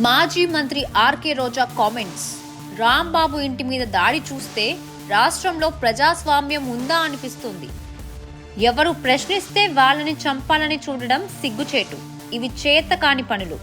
మాజీ మంత్రి ఆర్కే రోజా కామెంట్స్. రాంబాబు ఇంటి మీద దాడి చూస్తే రాష్ట్రంలో ప్రజాస్వామ్యం ఉందా అనిపిస్తుంది. ఎవరు ప్రశ్నిస్తే వాళ్ళని చంపాలని చూడడం సిగ్గుచేటు. ఇవి చేతకాని పనులు.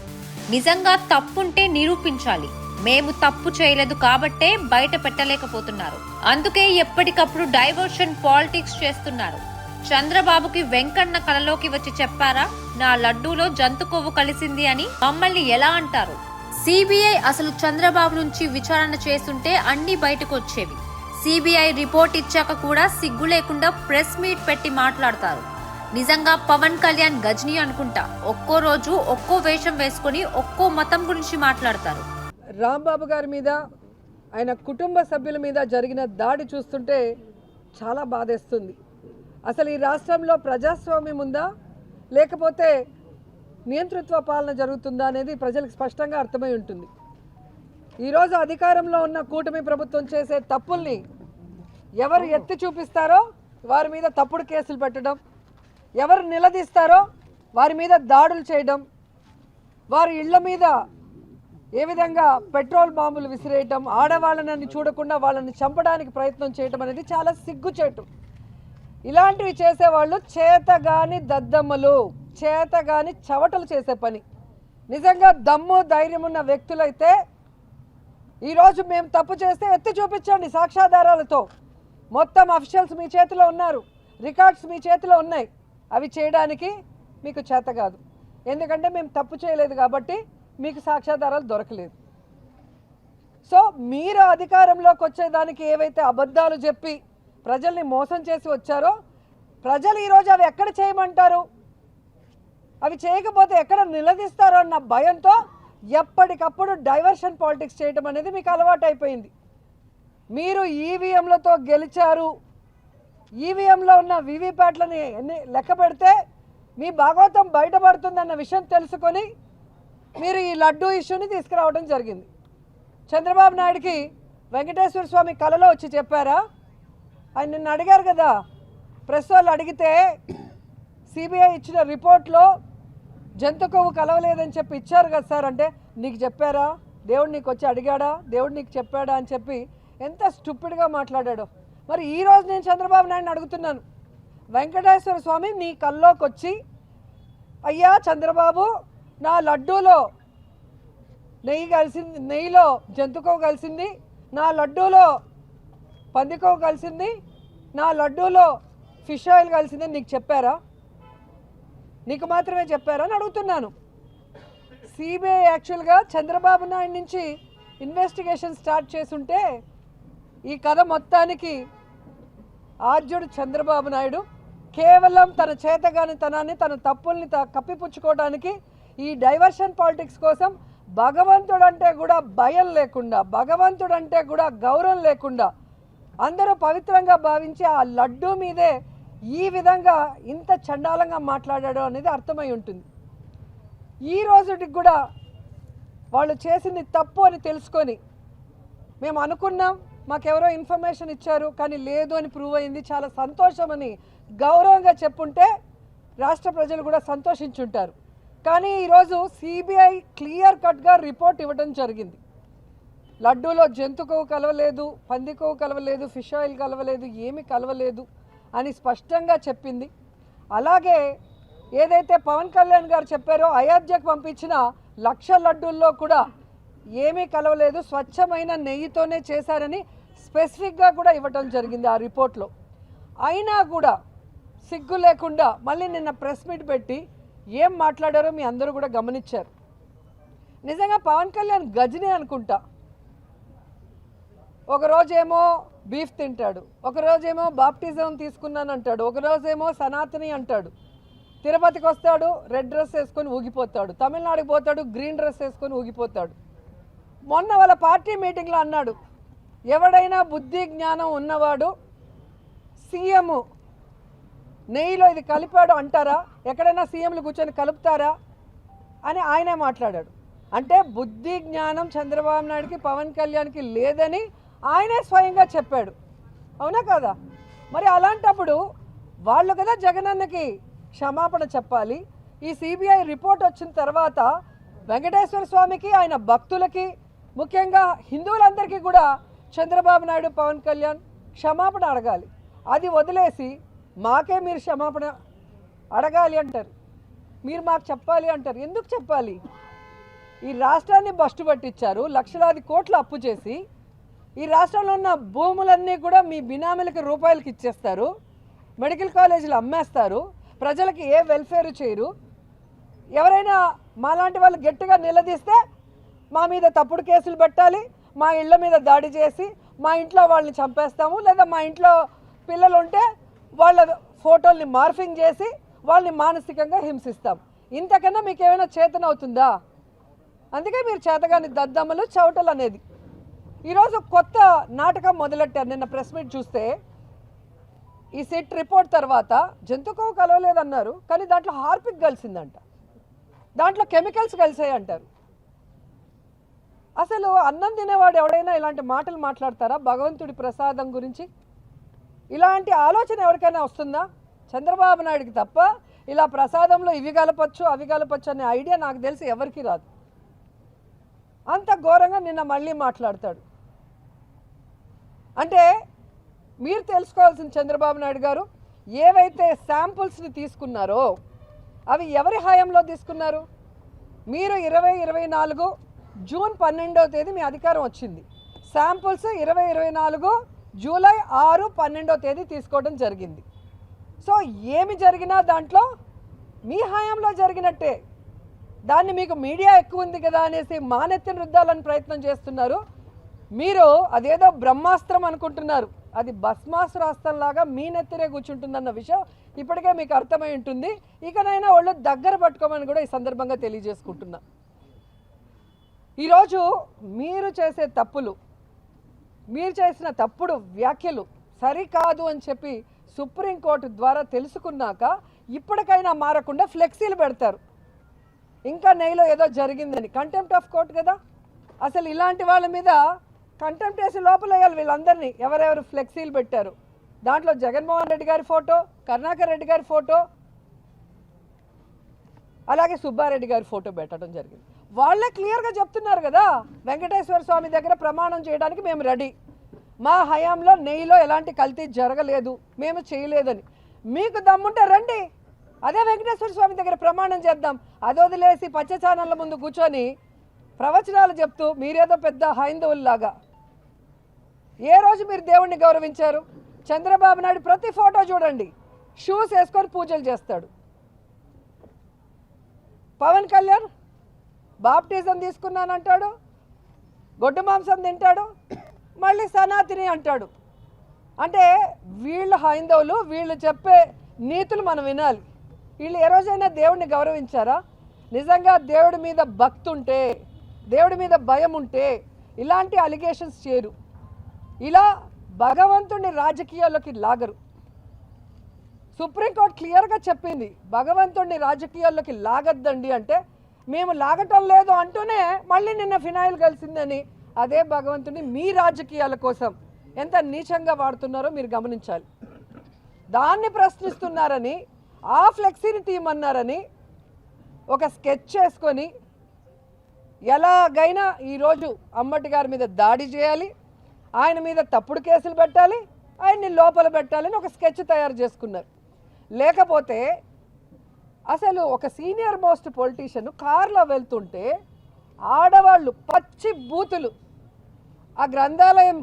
నిజంగా తప్పుంటే నిరూపించాలి. మేము తప్పు చేయలేదు కాబట్టే బయట పెట్టలేకపోతున్నారు. అందుకే ఎప్పటికప్పుడు డైవర్షన్ పాలిటిక్స్ చేస్తున్నారు. చంద్రబాబుకి వెంకన్న కలలోకి వచ్చి చెప్పారా నా లడ్డూలో జంతు కొవ్వు కలిసింది అని? మమ్మల్ని ఎలా అంటారు? సిబిఐ అసలు చంద్రబాబు నుంచి విచారణ చేస్తుంటే అన్ని బయటకు వచ్చేవి. సిబిఐ రిపోర్ట్ ఇచ్చాక కూడా సిగ్గు లేకుండా ప్రెస్ మీట్ పెట్టి మాట్లాడతారు. నిజంగా పవన్ కళ్యాణ్ గజనీ అనుకుంటా. ఒక్కో రోజు ఒక్కో వేషం వేసుకుని ఒక్కో మతం గురించి మాట్లాడతారు. రాంబాబు గారి మీద ఆయన కుటుంబ సభ్యుల మీద జరిగిన దాడి చూస్తుంటే చాలా బాధేస్తుంది. అసలు ఈ రాష్ట్రంలో ప్రజాస్వామ్యం ఉందా లేకపోతే నియంతృత్వ పాలన జరుగుతుందా అనేది ప్రజలకు స్పష్టంగా అర్థమై ఉంటుంది. ఈరోజు అధికారంలో ఉన్న కూటమి ప్రభుత్వం చేసే తప్పుల్ని ఎవరు ఎత్తి చూపిస్తారో వారి మీద తప్పుడు కేసులు పెట్టడం, ఎవరు నిలదీస్తారో వారి మీద దాడులు చేయడం, వారి ఇళ్ల మీద ఏ విధంగా పెట్రోల్ బాంబులు విసిరేయటం, ఆడవాళ్ళని చూడకుండా వాళ్ళని చంపడానికి ప్రయత్నం చేయటం అనేది చాలా సిగ్గుచేటు. ఇలాంటివి చేసేవాళ్ళు చేతగాని దద్దమ్మలు, చేతగాని చవటలు చేసే పని. నిజంగా దమ్ము ధైర్యం ఉన్న వ్యక్తులైతే ఈరోజు మేము తప్పు చేస్తే ఎత్తి చూపించండి సాక్ష్యాధారాలతో. మొత్తం అఫీషియల్స్ మీ చేతిలో ఉన్నారు, రికార్డ్స్ మీ చేతిలో ఉన్నాయి. అవి చేయడానికి మీకు చేత కాదు. ఎందుకంటే మేము తప్పు చేయలేదు కాబట్టి మీకు సాక్ష్యాధారాలు దొరకలేదు. సో మీరు అధికారంలోకి వచ్చేదానికి ఏవైతే అబద్ధాలు చెప్పి ప్రజల్ని మోసం చేసి వచ్చారో, ప్రజలు ఈరోజు అవి ఎక్కడ చేయమంటారు, అవి చేయకపోతే ఎక్కడ నిలదీస్తారో అన్న భయంతో ఎప్పటికప్పుడు డైవర్షన్ పాలిటిక్స్ చేయడం అనేది మీకు అలవాటు అయిపోయింది. మీరు ఈవీఎంలతో గెలిచారు, ఈవీఎంలో ఉన్న వీవీప్యాట్లని లెక్క పెడితే మీ భాగవతం బయటపడుతుందన్న విషయం తెలుసుకొని మీరు ఈ లడ్డూ ఇష్యూని తీసుకురావడం జరిగింది. చంద్రబాబు నాయుడికి వెంకటేశ్వర స్వామి కలలో వచ్చి చెప్పారా? ఆయన నిన్ను అడిగారు కదా, ప్రెస్ వాళ్ళు అడిగితే సిబిఐ ఇచ్చిన రిపోర్ట్లో జంతు కొవ్వు కలవలేదని చెప్పి ఇచ్చారు కదా సార్ అంటే, నీకు చెప్పారా? దేవుడు నీకు వచ్చి అడిగాడా? దేవుడు నీకు చెప్పాడా అని చెప్పి ఎంత స్టూపిడ్గా మాట్లాడాడో. మరి ఈరోజు నేను చంద్రబాబు నాయుడిని అడుగుతున్నాను, వెంకటేశ్వర స్వామి నీ కల్లోకి వచ్చి అయ్యా చంద్రబాబు నా లడ్డూలో నెయ్యి కలిసింది, నెయ్యిలో జంతు కొవ్వు కలిసింది, నా లడ్డూలో పంది కొవ్వు కలిసింది, నా లడ్డూలో ఫిష్ ఆయిల్ కలిసిందని నీకు చెప్పారా? నీకు మాత్రమే చెప్పారా అని అడుగుతున్నాను. సిబిఐ యాక్చువల్గా చంద్రబాబు నాయుడు నుంచి ఇన్వెస్టిగేషన్ స్టార్ట్ చేసుంటే ఈ కథ మొత్తానికి ఆర్జుడు చంద్రబాబు నాయుడు కేవలం తన చేతగానితనాన్ని, తన తప్పుల్ని కప్పిపుచ్చుకోవడానికి ఈ డైవర్షన్ పాలిటిక్స్ కోసం భగవంతుడంటే కూడా భయం లేకుండా, భగవంతుడంటే కూడా గౌరవం లేకుండా అందరూ పవిత్రంగా భావించి ఆ లడ్డూ మీదే ఈ విధంగా ఇంత చండాలంగా మాట్లాడాడు అనేది అర్థమై ఉంటుంది. ఈ రోజుకి కూడా వాళ్ళు చేసింది తప్పు అని తెలుసుకొని మేము అనుకున్నాం, మాకెవరో ఇన్ఫర్మేషన్ ఇచ్చారు కానీ లేదు అని ప్రూవ్ అయింది, చాలా సంతోషమని గౌరవంగా చెప్పుంటే రాష్ట్ర ప్రజలు కూడా సంతోషించుంటారు. కానీ ఈరోజు సిబిఐ క్లియర్ కట్గా రిపోర్ట్ ఇవ్వడం జరిగింది. లడ్డూలో జంతు కొవ్వు కలవలేదు, పంది కొవ్వు కలవలేదు, ఫిష్ ఆయిల్ కలవలేదు, ఏమీ కలవలేదు అని స్పష్టంగా చెప్పింది. అలాగే ఏదైతే పవన్ కళ్యాణ్ గారు చెప్పారో అయోధ్యకు పంపించిన 1,00,000 లడ్డూల్లో కూడా ఏమీ కలవలేదు, స్వచ్ఛమైన నెయ్యితోనే చేశారని స్పెసిఫిక్గా కూడా ఇవ్వటం జరిగింది ఆ రిపోర్ట్లో. అయినా కూడా సిగ్గు లేకుండా మళ్ళీ నిన్న ప్రెస్ మీట్ పెట్టి ఏం మాట్లాడారో మీ అందరూ కూడా గమనించారు. నిజంగా పవన్ కళ్యాణ్ గజనీ అనుకుంటా. ఒకరోజేమో బీఫ్ తింటాడు, ఒకరోజేమో బాప్టిజం తీసుకున్నాను అంటాడు, ఒకరోజేమో సనాతని అంటాడు, తిరుపతికి వస్తాడు రెడ్ డ్రెస్ వేసుకొని ఊగిపోతాడు, తమిళనాడుకి పోతాడు గ్రీన్ డ్రెస్ వేసుకొని ఊగిపోతాడు. మొన్న వాళ్ళ పార్టీ మీటింగ్లో అన్నాడు, ఎవడైనా బుద్ధి జ్ఞానం ఉన్నవాడు సీఎం నెయ్యిలో ఇది కలిపాడు అంటారా? ఎక్కడైనా సీఎంలు కూర్చొని కలుపుతారా అని ఆయనే మాట్లాడాడు. అంటే బుద్ధి జ్ఞానం చంద్రబాబు నాయుడికి పవన్ కళ్యాణ్కి లేదని ఆయనే స్వయంగా చెప్పాడు. అవునా కదా? మరి అలాంటప్పుడు వాళ్ళు కదా జగనన్నకి క్షమాపణ చెప్పాలి. ఈ సిబిఐ రిపోర్ట్ వచ్చిన తర్వాత వెంకటేశ్వర స్వామికి, ఆయన భక్తులకి, ముఖ్యంగా హిందువులందరికీ కూడా చంద్రబాబు నాయుడు, పవన్ కళ్యాణ్ క్షమాపణ అడగాలి. అది వదిలేసి మాకే మీరు క్షమాపణ అడగాలి అంటారు, మీరు మాకు చెప్పాలి అంటారు. ఎందుకు చెప్పాలి? ఈ రాష్ట్రాన్ని బస్టు పట్టించారు, లక్షలాది కోట్లు అప్పు చేసి ఈ రాష్ట్రంలో ఉన్న భూములన్నీ కూడా మీ బినామీలకి రూపాయలకి ఇచ్చేస్తారు, మెడికల్ కాలేజీలు అమ్మేస్తారు, ప్రజలకి ఏ వెల్ఫేర్ చేయరు. ఎవరైనా మాలాంటి వాళ్ళు గట్టిగా నిలదీస్తే మా మీద తప్పుడు కేసులు పెట్టాలి, మా ఇళ్ళ మీద దాడి చేసి మా ఇంట్లో వాళ్ళని చంపేస్తాము, లేదా మా ఇంట్లో పిల్లలు ఉంటే వాళ్ళ ఫోటోల్ని మార్ఫింగ్ చేసి వాళ్ళని మానసికంగా హింసిస్తాం. ఇంతకన్నా మీకు ఏమైనా చేతన అవుతుందా? అందుకే మీరు చేతగాని దద్దమ్మలు, చౌటలు అనేది. ఈరోజు కొత్త నాటకం మొదలెట్టారు. నిన్న ప్రెస్ మీట్ చూస్తే ఈ సిట్ రిపోర్ట్ తర్వాత జంతుకో కలవలేదన్నారు, కానీ దాంట్లో హార్పిక్ కలిసిందంట, దాంట్లో కెమికల్స్ కలిసాయి అంటారు. అసలు అన్నం తినేవాడు ఎవడైనా ఇలాంటి మాటలు మాట్లాడతారా? భగవంతుడి ప్రసాదం గురించి ఇలాంటి ఆలోచన ఎవరికైనా వస్తుందా? చంద్రబాబు నాయుడికి తప్ప ఇలా ప్రసాదంలో ఇవి కలపచ్చు అవి కలపచ్చు అనే ఐడియా నాకు తెలిసి ఎవరికి రాదు. అంత ఘోరంగా నిన్న మళ్ళీ మాట్లాడతాడు. అంటే మీరు తెలుసుకోవాల్సిన చంద్రబాబు నాయుడు గారు, ఏవైతే శాంపుల్స్ని తీసుకున్నారో అవి ఎవరి హయాంలో తీసుకున్నారు? మీరు 2024 జూన్ 12వ తేదీ మీ అధికారం వచ్చింది. శాంపుల్స్ 2024 జూలై 6, 12వ తేదీ తీసుకోవడం జరిగింది. సో ఏమి జరిగినా దాంట్లో మీ హయాంలో జరిగినట్టే. దాన్ని మీకు మీడియా ఎక్కువ ఉంది కదా అనేసి మానెత్తిన రుద్దాలని ప్రయత్నం చేస్తున్నారు. మీరు అదేదో బ్రహ్మాస్త్రం అనుకుంటున్నారు, అది భస్మాస్త్రాస్త్రంలాగా మీ నెత్తినే కూర్చుంటుందన్న విషయం ఇప్పటికే మీకు అర్థమై ఉంటుంది. ఇకనైనా వాళ్ళు దగ్గర పట్టుకోమని కూడా ఈ సందర్భంగా తెలియజేసుకుంటున్నా. ఈరోజు మీరు చేసే తప్పులు, మీరు చేసిన తప్పుడు వ్యాఖ్యలు సరికాదు అని చెప్పి సుప్రీంకోర్టు ద్వారా తెలుసుకున్నాక ఇప్పటికైనా మారకుండా ఫ్లెక్సీలు పెడతారు. ఇంకా నెయ్యిలో ఏదో జరిగిందని కంటెంప్ట్ ఆఫ్ కోర్ట్ కదా. అసలు ఇలాంటి వాళ్ళ మీద కంటెంప్ట్ వేసి లోపల వేయాలి వీళ్ళందరినీ. ఎవరెవరు ఫ్లెక్సీలు పెట్టారు, దాంట్లో జగన్మోహన్ రెడ్డి గారి ఫోటో, కరుణాకర్ రెడ్డి గారి ఫోటో, అలాగే సుబ్బారెడ్డి గారి ఫోటో పెట్టడం జరిగింది. వాళ్ళే క్లియర్గా చెప్తున్నారు కదా, వెంకటేశ్వర స్వామి దగ్గర ప్రమాణం చేయడానికి మేము రెడీ, మా హయాంలో నెయ్యిలో ఎలాంటి కల్తీ జరగలేదు, మేము చేయలేదని. మీకు దమ్ముంటే రండి, అదే వెంకటేశ్వర స్వామి దగ్గర ప్రమాణం చేద్దాం. అది వదిలేసి పచ్చ ఛానళ్ళ ముందు కూర్చొని ప్రవచనాలు చెప్తూ మీరేదో పెద్ద హైందవుల్లాగా. ఏ రోజు మీరు దేవుణ్ణి గౌరవించారు? చంద్రబాబు నాయుడు ప్రతి ఫోటో చూడండి, షూస్ వేసుకొని పూజలు చేస్తాడు. పవన్ కళ్యాణ్ బాప్టిజం తీసుకున్నానంటాడు, గొడ్డు మాంసం తింటాడు, మళ్ళీ సనాతిని అంటాడు. అంటే వీళ్ళు హైందవులు, వీళ్ళు చెప్పే నీతులు మనం వినాలి. వీళ్ళు ఏ రోజైనా దేవుడిని గౌరవించారా? నిజంగా దేవుడి మీద భక్తి ఉంటే, దేవుడి మీద భయం ఉంటే ఇలాంటి అలిగేషన్స్ చేయరు. ఇలా భగవంతుడిని రాజకీయాల్లోకి లాగరు. సుప్రీంకోర్టు క్లియర్గా చెప్పింది, భగవంతుడిని రాజకీయాల్లోకి లాగద్దండి అంటే మేము లాగటం లేదు అంటూనే మళ్ళీ నిన్న ఫినాయిల్ కలిసిందని అదే భగవంతుడిని మీ రాజకీయాల కోసం ఎంత నీచంగా వాడుతున్నారో మీరు గమనించాలి. దాన్ని ప్రశ్నిస్తున్నారని, ఆ ఫ్లెక్సీని తీయమన్నారని ఒక స్కెచ్ చేసుకొని ఎలాగైనా ఈరోజు అంబటి గారి మీద దాడి చేయాలి, ఆయన మీద తప్పుడు కేసులు పెట్టాలి, ఆయన్ని లోపల పెట్టాలని ఒక స్కెచ్ తయారు చేసుకున్నారు. లేకపోతే అసలు ఒక సీనియర్ మోస్ట్ పొలిటీషియన్ కారులో వెళ్తుంటే ఆడవాళ్ళు పచ్చి బూతులు, ఆ గ్రంథాలయం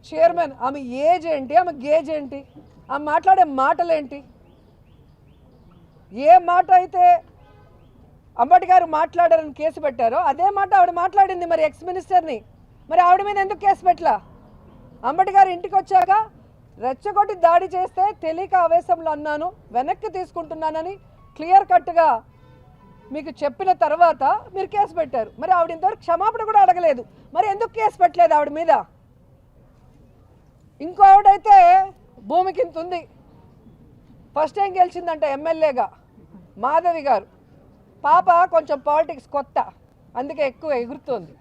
చైర్మన్ ఆమె ఏజ్ ఏంటి, ఆమె గేజ్ ఏంటి, ఆమె మాట్లాడే మాటలేంటి, ఏ మాట అయితే అంబటి గారు మాట్లాడారని కేసు పెట్టారో అదే మాట ఆవిడ మాట్లాడింది మరి ఎక్స్ మినిస్టర్ని. మరి ఆవిడ మీద ఎందుకు కేసు పెట్టలా? అంబటి గారు ఇంటికి వచ్చాక రెచ్చగొట్టి దాడి చేస్తే తెలియక ఆవేశంలో అన్నాను, వెనక్కి తీసుకుంటున్నానని క్లియర్ కట్గా మీకు చెప్పిన తర్వాత మీరు కేసు పెట్టారు. మరి ఆవిడ ఇంతవరకు క్షమాపణ కూడా అడగలేదు. మరి ఎందుకు కేసు పెట్టలేదు ఆవిడ మీద? ఇంకో ఆవిడైతే భూమికి ఇంత ఉంది, ఫస్ట్ టైం గెలిచిందంట ఎమ్మెల్యేగా, మాధవి గారు. పాప కొంచెం పాలిటిక్స్ కొత్త, అందుకే ఎక్కువ ఎగురుతోంది.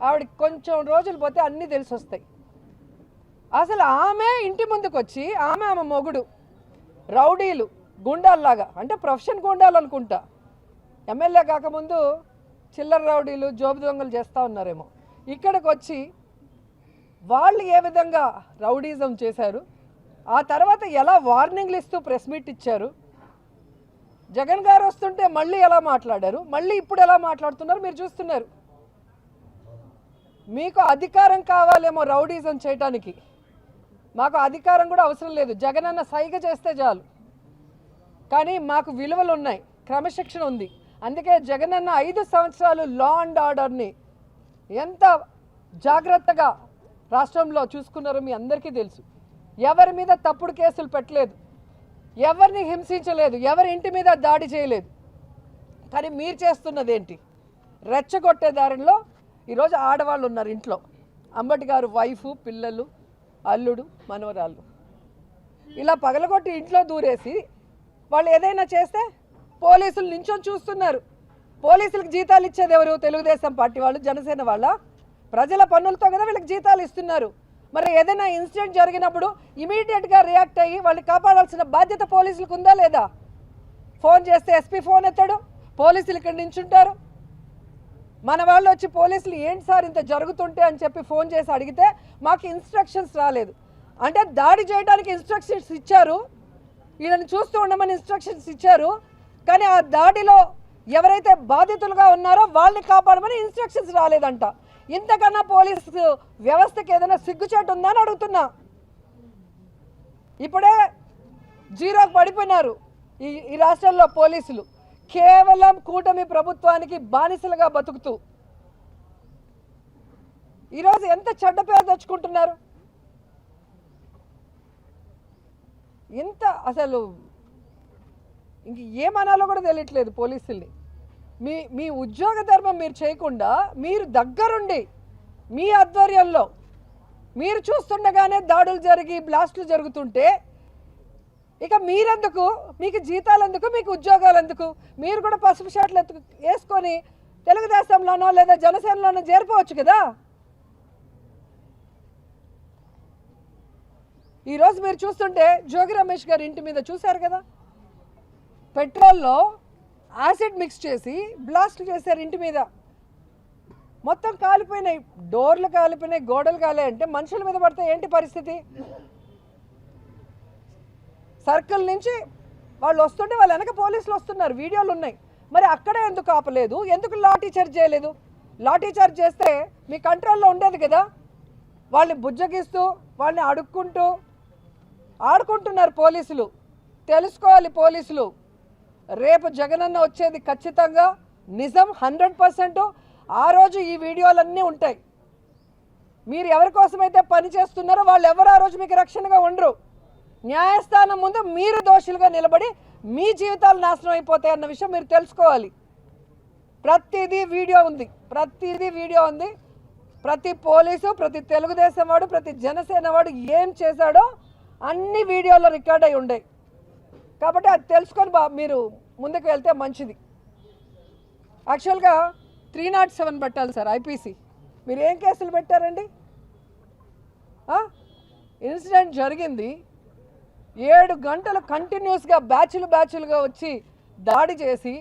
ఆవిడకి కొంచెం రోజులు పోతే అన్నీ తెలిసి వస్తాయి. అసలు ఆమె ఇంటి ముందుకు వచ్చి ఆమె మొగుడు రౌడీలు, గుండాల్లాగా, అంటే ప్రొఫెషన్ గుండాలు అనుకుంటా, ఎమ్మెల్యే కాకముందు చిల్లర రౌడీలు జోబు దొంగలు చేస్తూ ఉన్నారేమో. ఇక్కడికి వచ్చి వాళ్ళు ఏ విధంగా రౌడీజం చేశారు, ఆ తర్వాత ఎలా వార్నింగ్లు ఇస్తూ ప్రెస్ మీట్ ఇచ్చారు, జగన్ గారు వస్తుంటే మళ్ళీ ఎలా మాట్లాడారు, మళ్ళీ ఇప్పుడు ఎలా మాట్లాడుతున్నారు మీరు చూస్తున్నారు. మీకు అధికారం కావాలేమో రౌడీజం చేయటానికి, మాకు అధికారం కూడా అవసరం లేదు. జగన్ అన్న సైగ చేస్తే చాలు. కానీ మాకు విలువలు ఉన్నాయి, క్రమశిక్షణ ఉంది. అందుకే జగన్ అన్న 5 సంవత్సరాలు లా అండ్ ఆర్డర్ని ఎంత జాగ్రత్తగా రాష్ట్రంలో చూసుకున్నారో మీ అందరికీ తెలుసు. ఎవరి మీద తప్పుడు కేసులు పెట్టలేదు, ఎవరిని హింసించలేదు, ఎవరి ఇంటి మీద దాడి చేయలేదు. కానీ మీరు చేస్తున్నది ఏంటి? రెచ్చగొట్టే దారిలో ఈరోజు ఆడవాళ్ళు ఉన్నారు ఇంట్లో. అంబటి గారు వైఫ్, పిల్లలు, అల్లుడు, మనవరాళ్ళు ఇలా పగలగొట్టి ఇంట్లో దూరేసి వాళ్ళు ఏదైనా చేస్తే పోలీసులు నించొని చూస్తున్నారు. పోలీసులకు జీతాలు ఇచ్చేది ఎవరు? తెలుగుదేశం పార్టీ వాళ్ళు, జనసేన వాళ్ళ? ప్రజల పన్నులతో కదా వీళ్ళకి జీతాలు ఇస్తున్నారు. మరి ఏదైనా ఇన్సిడెంట్ జరిగినప్పుడు ఇమీడియట్గా రియాక్ట్ అయ్యి వాళ్ళని కాపాడాల్సిన బాధ్యత పోలీసులకు ఉందా లేదా? ఫోన్ చేస్తే ఎస్పీ ఫోన్ ఎత్తాడు, పోలీసులు ఇక్కడ నించుంటారు. మన వాళ్ళు వచ్చి పోలీసులు ఏంటి సార్ ఇంత జరుగుతుంటే అని చెప్పి ఫోన్ చేసి అడిగితే మాకు ఇన్స్ట్రక్షన్స్ రాలేదు అంటే, దాడి చేయడానికి ఇన్స్ట్రక్షన్స్ ఇచ్చారు, వీళ్ళని చూస్తూ ఉండమని ఇన్స్ట్రక్షన్స్ ఇచ్చారు. కానీ ఆ దాడిలో ఎవరైతే బాధితులుగా ఉన్నారో వాళ్ళని కాపాడమని ఇన్స్ట్రక్షన్స్ రాలేదంట. ఇంతకన్నా పోలీసు వ్యవస్థకి ఏదైనా సిగ్గుచేటు ఉందా అని అడుగుతున్నా. ఇప్పుడే జీరోకి పడిపోయినారు ఈ రాష్ట్రంలో పోలీసులు, కేవలం కూటమి ప్రభుత్వానికి బానిసలుగా బతుకుతూ. ఈరోజు ఎంత చెడ్డ పేరు తెచ్చుకుంటున్నారు. ఇంత అసలు ఇంక ఏమనాలో కూడా తెలియట్లేదు పోలీసుల్ని. మీ ఉద్యోగ ధర్మం మీరు చేయకుండా, మీరు దగ్గరుండి మీ ఆధ్వర్యంలో మీరు చూస్తుండగానే దాడులు జరిగి బ్లాస్టులు జరుగుతుంటే ఇక మీరెందుకు? మీకు జీతాలు ఎందుకు? మీకు ఉద్యోగాలు ఎందుకు? మీరు కూడా పసుపు షర్ట్లు వేసుకొని తెలుగుదేశంలోనో లేదా జనసేనలోనో చేరిపోవచ్చు కదా. ఈరోజు మీరు చూస్తుంటే జోగి రమేష్ గారి ఇంటి మీద చూశారు కదా, పెట్రోల్లో యాసిడ్ మిక్స్ చేసి బ్లాస్ట్ చేశారు ఇంటి మీద. మొత్తం కాలిపోయినాయి, డోర్లు కాలిపోయినాయి, గోడలు కాలాయి. అంటే మనుషుల మీద పడితే ఏంటి పరిస్థితి? సర్కిల్ నుంచి వాళ్ళు వస్తుంటే వాళ్ళ వెనక పోలీసులు వస్తున్నారు, వీడియోలు ఉన్నాయి. మరి అక్కడే ఎందుకు ఆపలేదు? ఎందుకు లాఠీ చార్జ్ చేయలేదు? లాఠీ చార్జ్ చేస్తే మీ కంట్రోల్లో ఉండేది కదా. వాళ్ళని బుజ్జగిస్తూ వాళ్ళని అడుక్కుంటూ ఆడుకుంటున్నారు పోలీసులు. తెలుసుకోవాలి పోలీసులు, రేపు జగనన్న వచ్చేది ఖచ్చితంగా నిజం 100%. ఆ రోజు ఈ వీడియోలన్నీ ఉంటాయి. మీరు ఎవరి కోసమైతే పని చేస్తున్నారో వాళ్ళు ఎవరు ఆ రోజు మీకు రక్షణగా ఉండరు. న్యాయస్థానం ముందు మీరు దోషులుగా నిలబడి మీ జీవితాలు నాశనం అయిపోతాయి అన్న విషయం మీరు తెలుసుకోవాలి. ప్రతిదీ వీడియో ఉంది, ప్రతిదీ వీడియో ఉంది. ప్రతి పోలీసు, ప్రతి తెలుగుదేశం వాడు, ప్రతి జనసేన వాడు ఏం చేశాడో అన్ని వీడియోలో రికార్డ్ అయి ఉండే. కాబట్టి అది తెలుసుకొని మీరు ముందుకు వెళ్తే మంచిది. యాక్చువల్గా 307 పెట్టాలి సార్ ఐపీసీ. మీరు ఏం కేసులు పెట్టారండి? ఇన్సిడెంట్ జరిగింది, 7 గంటలు కంటిన్యూస్గా బ్యాచ్లుగా వచ్చి దాడి చేసి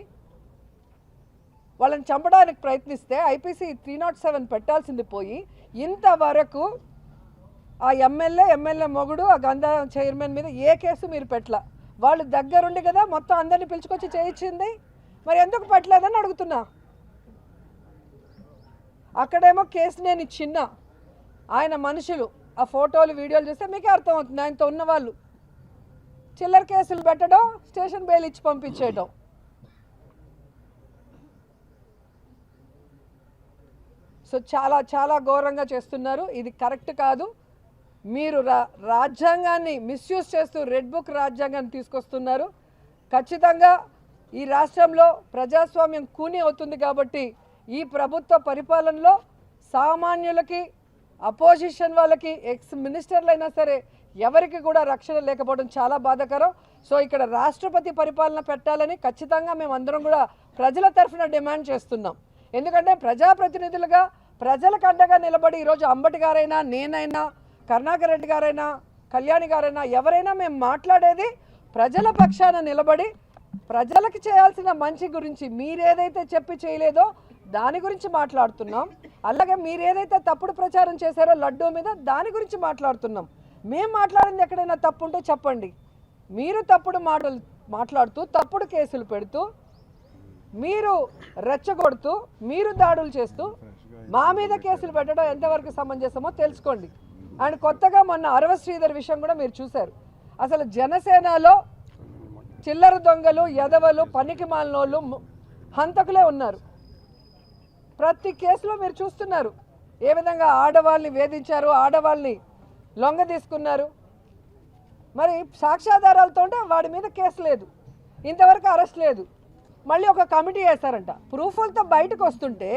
వాళ్ళని చంపడానికి ప్రయత్నిస్తే ఐపీసీ 307 పెట్టాల్సింది పోయి ఇంతవరకు ఆ ఎమ్మెల్యే మొగుడు, ఆ గంధా చైర్మన్ మీద ఏ కేసు మీరు పెట్టలా. వాళ్ళు దగ్గరుండి కదా మొత్తం అందరినీ పిలుచుకొచ్చి చేయించింది. మరి ఎందుకు పెట్టలేదని అడుగుతున్నా. అక్కడేమో కేసు నేను చిన్న ఆయన మనుషులు ఆ ఫోటోలు వీడియోలు చూస్తే మీకే అర్థమవుతుంది. ఆయనతో ఉన్న వాళ్ళు చిల్లర కేసులు పెట్టడం, స్టేషన్ బెయిల్ ఇచ్చి పంపించేయడం. సో చాలా చాలా ఘోరంగా చేస్తున్నారు. ఇది కరెక్ట్ కాదు. మీరు రాజ్యాంగాన్ని మిస్యూజ్ చేస్తూ రెడ్ బుక్ రాజ్యాంగాన్ని తీసుకొస్తున్నారు. ఖచ్చితంగా ఈ రాష్ట్రంలో ప్రజాస్వామ్యం కూని అవుతుంది. కాబట్టి ఈ ప్రభుత్వ పరిపాలనలో సామాన్యులకి, అపోజిషన్ వాళ్ళకి, ఎక్స్ మినిస్టర్లు అయినా సరే ఎవరికి కూడా రక్షణ లేకపోవడం చాలా బాధాకరం. సో ఇక్కడ రాష్ట్రపతి పరిపాలన పెట్టాలని ఖచ్చితంగా మేము అందరం కూడా ప్రజల తరఫున డిమాండ్ చేస్తున్నాం. ఎందుకంటే ప్రజాప్రతినిధులుగా ప్రజలకు అండగా నిలబడి ఈరోజు అంబటి గారైనా, నేనైనా, కరుణాకర్ రెడ్డి గారైనా, కళ్యాణి గారైనా ఎవరైనా మేము మాట్లాడేది ప్రజల పక్షాన నిలబడి ప్రజలకు చేయాల్సిన మంచి గురించి మీరేదైతే చెప్పి చేయలేదో దాని గురించి మాట్లాడుతున్నాం. అలాగే మీరేదైతే తప్పుడు ప్రచారం చేశారో లడ్డూ మీద దాని గురించి మాట్లాడుతున్నాం. మేము మాట్లాడింది ఎక్కడైనా తప్పు ఉంటే చెప్పండి. మీరు తప్పుడు మాటలు మాట్లాడుతూ తప్పుడు కేసులు పెడుతూ మీరు రెచ్చగొడుతూ మీరు దాడులు చేస్తూ మా మీద కేసులు పెట్టడం ఎంతవరకు సమంజసమో తెలుసుకోండి. అండ్ కొత్తగా మొన్న అరవ శ్రీధర్ విషయం కూడా మీరు చూశారు. అసలు జనసేనలో చిల్లర దొంగలు ఎదవలు పనికి మాలినోళ్ళు హంతకులే ఉన్నారు. ప్రతి కేసులో మీరు చూస్తున్నారు ఏ విధంగా ఆడవాళ్ళని వేధించారు, ఆడవాళ్ళని లొంగ తీసుకున్నారు. మరి సాక్ష్యాధారాలతో వాడి మీద కేసు లేదు, ఇంతవరకు అరెస్ట్ లేదు. మళ్ళీ ఒక కమిటీ వేస్తారంట. ప్రూఫ్లతో బయటకు వస్తుంటే